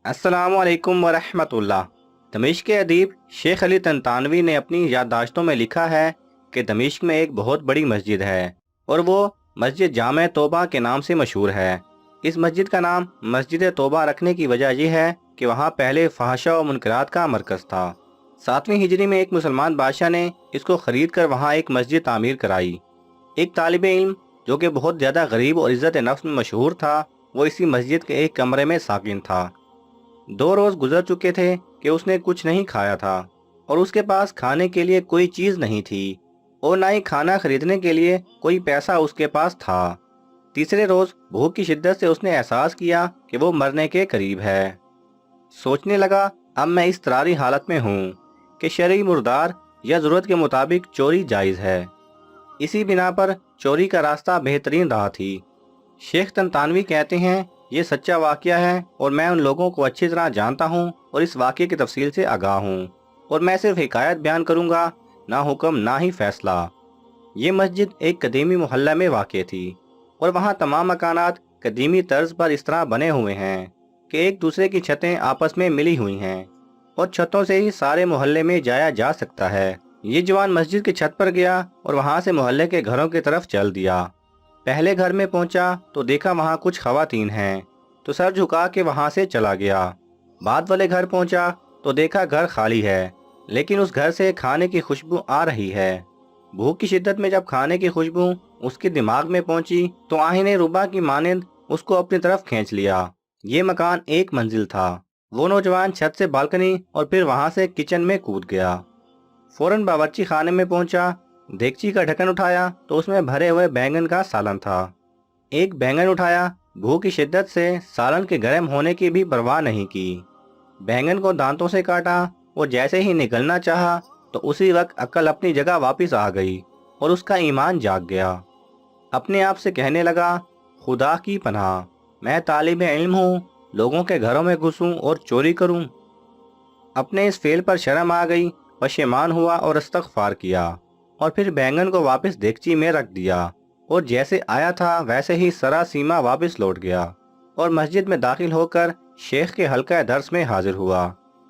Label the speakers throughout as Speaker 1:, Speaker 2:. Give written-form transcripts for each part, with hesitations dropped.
Speaker 1: अस्सलामु अलैकुम वरहमतुल्लाह। दमिश्क के अदीब शेख अली तंतानवी ने अपनी याददाश्तों में लिखा है कि दमिश्क में एक बहुत बड़ी मस्जिद है और वो मस्जिद जामे तौबा के नाम से मशहूर है। इस मस्जिद का नाम मस्जिद तौबा रखने की वजह यह है कि वहाँ पहले फहशा और मुनकरात का मरकज़ था। 7वीं हिजरी में एक मुसलमान बादशाह ने इसको खरीद कर वहाँ एक मस्जिद तामीर कराई। एक तालिब इल्म जो कि बहुत ज़्यादा गरीब और इज़्ज़त नफ्स में मशहूर था, वो इसी मस्जिद के एक कमरे में साकिन था। 2 रोज़ गुजर चुके थे कि उसने कुछ नहीं खाया था और उसके पास खाने के लिए कोई चीज़ नहीं थी और ना ही खाना खरीदने के लिए कोई पैसा उसके पास था। तीसरे रोज़ भूख की शिद्दत से उसने एहसास किया कि वो मरने के करीब है। सोचने लगा, अब मैं इस तरारी हालत में हूँ कि शरई मुर्दार या ज़रूरत के मुताबिक चोरी जायज़ है। इसी बिना पर चोरी का रास्ता बेहतरीन राह थी। शेख तंतानवी कहते हैं, ये सच्चा वाक़या है और मैं उन लोगों को अच्छी तरह जानता हूँ और इस वाक़ये की तफसील से आगाह हूँ और मैं सिर्फ हिकायत बयान करूँगा, ना हुक्म ना ही फैसला। ये मस्जिद एक कदीमी मोहल्ला में वाक़ थी और वहाँ तमाम मकानात कदीमी तर्ज पर इस तरह बने हुए हैं कि एक दूसरे की छतें आपस में मिली हुई हैं और छतों से ही सारे मोहल्ले में जाया जा सकता है। ये जवान मस्जिद की छत पर गया और वहाँ से मोहल्ले के घरों की तरफ चल दिया। पहले घर में पहुंचा तो देखा वहां कुछ खवातीन हैं, तो सर झुका के वहां से चला गया। बाद वाले घर पहुंचा तो देखा घर खाली है, लेकिन उस घर से खाने की खुशबू आ रही है। भूख की शिद्दत में जब खाने की खुशबू उसके दिमाग में पहुंची तो आहिने रुबा की मानिंद उसको अपनी तरफ खींच लिया। ये मकान एक मंजिल था। वो नौजवान छत से बालकनी और फिर वहां से किचन में कूद गया। फौरन बावर्ची खाने में पहुंचा, देगची का ढक्कन उठाया तो उसमें भरे हुए बैंगन का सालन था। एक बैंगन उठाया, भूख की शिद्दत से सालन के गर्म होने की भी परवाह नहीं की। बैंगन को दांतों से काटा और जैसे ही निकलना चाहा तो उसी वक्त अक्ल अपनी जगह वापस आ गई और उसका ईमान जाग गया। अपने आप से कहने लगा, खुदा की पनाह, मैं तालिब इल्म हूँ, लोगों के घरों में घुसूं और चोरी करूं। अपने इस फेल पर शर्म आ गई, पशेमान हुआ और इस्तग़फ़ार किया और फिर बैंगन को वापस देगची में रख दिया और जैसे आया था वैसे ही सरा सीमा वापस लौट गया और मस्जिद में दाखिल होकर शेख के हल्का दर्स में हाजिर हुआ।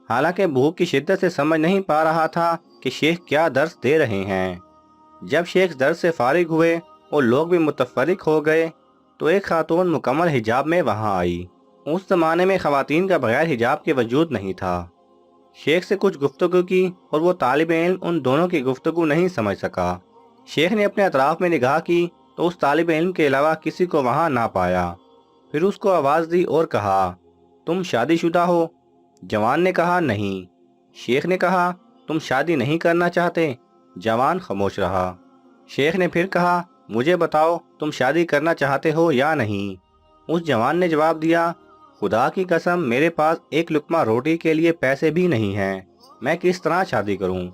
Speaker 1: हालांकि भूख की शिद्दत से समझ नहीं पा रहा था कि शेख क्या दर्स दे रहे हैं। जब शेख दर्स से फारिग हुए और लोग भी मुतफरिक हो गए तो एक खातून मुकम्मल हिजाब में वहां आई। उस जमाने में खवातीन का बगैर हिजाब के वजूद नहीं था। शेख से कुछ गुफ्तगू की और वो तालिब इल्म उन दोनों की गुफ्तगू नहीं समझ सका। शेख ने अपने अतराफ में निगाह की तो उस तालिब इल्म के अलावा किसी को वहां ना पाया। फिर उसको आवाज़ दी और कहा, तुम शादीशुदा हो? जवान ने कहा, नहीं। शेख ने कहा, तुम शादी नहीं करना चाहते? जवान खामोश रहा। शेख ने फिर कहा, मुझे बताओ, तुम शादी करना चाहते हो या नहीं? उस जवान ने जवाब दिया, खुदा की कसम, मेरे पास एक लुकमा रोटी के लिए पैसे भी नहीं हैं, मैं किस तरह शादी करूं?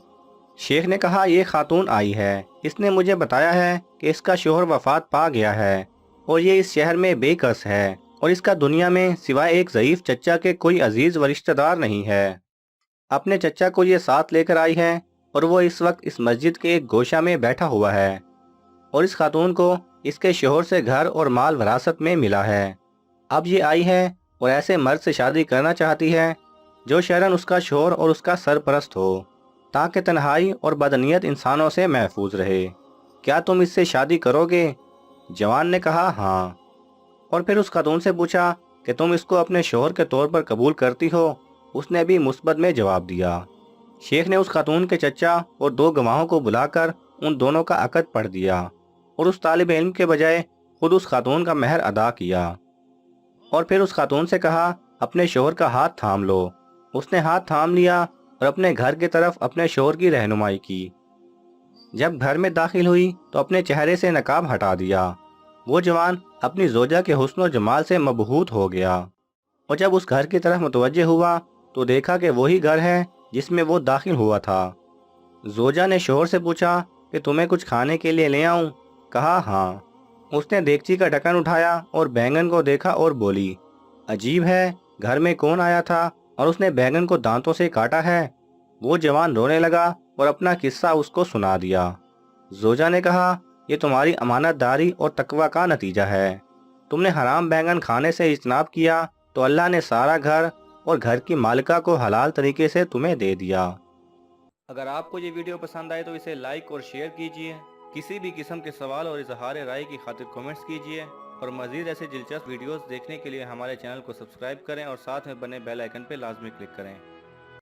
Speaker 1: शेख ने कहा, ये खातून आई है, इसने मुझे बताया है कि इसका शोहर वफात पा गया है और ये इस शहर में बेकस है और इसका दुनिया में सिवाय एक ज़ईफ चचा के कोई अजीज़ व रिश्तेदार नहीं है। अपने चचा को ये साथ लेकर आई है और वो इस वक्त इस मस्जिद के एक गोशा में बैठा हुआ है और इस खातून को इसके शोहर से घर और माल विरासत में मिला है। अब ये आई है और ऐसे मर्द से शादी करना चाहती है जो शरन उसका शोहर और उसका सरपरस्त हो, ताकि तन्हाई और बदनीयत इंसानों से महफूज रहे। क्या तुम इससे शादी करोगे? जवान ने कहा, हाँ। और फिर उस खातून से पूछा कि तुम इसको अपने शोहर के तौर पर कबूल करती हो? उसने भी मुस्बत में जवाब दिया। शेख ने उस खातून के चचा और 2 गवाहों को बुलाकर उन दोनों का अकद पढ़ दिया और उस तालिब इल्म के बजाय खुद उस खातून का महर अदा किया और फिर उस खातून से कहा, अपने शोहर का हाथ थाम लो। उसने हाथ थाम लिया और अपने घर की तरफ अपने शोहर की रहनुमाई की। जब घर में दाखिल हुई तो अपने चेहरे से नकाब हटा दिया। वो जवान अपनी जोजा के हुस्न और जमाल से मबहूत हो गया और जब उस घर की तरफ मुतवज्जे हुआ तो देखा कि वही घर है जिसमें वो दाखिल हुआ था। जोजा ने शोहर से पूछा कि तुम्हें कुछ खाने के लिए ले आऊं? कहा, हाँ। उसने देगची का ढक्कन उठाया और बैंगन को देखा और बोली, अजीब है, घर में कौन आया था और उसने बैंगन को दांतों से काटा है? वो जवान रोने लगा और अपना किस्सा उसको सुना दिया। जोजा ने कहा, ये तुम्हारी अमानतदारी और तकवा का नतीजा है। तुमने हराम बैंगन खाने से इज्तनाब किया तो अल्लाह ने सारा घर اور گھر کی مالکہ کو حلال طریقے سے تمہیں دے دیا۔ اگر آپ کو یہ ویڈیو پسند آئے تو اسے لائک اور شیئر کیجئے، کسی بھی قسم کے سوال اور اظہار رائے کی خاطر کومنٹس کیجئے، اور مزید ایسے دلچسپ ویڈیوز دیکھنے کے لیے ہمارے چینل کو سبسکرائب کریں اور ساتھ میں بنے بیل آئیکن پہ لازمی کلک کریں۔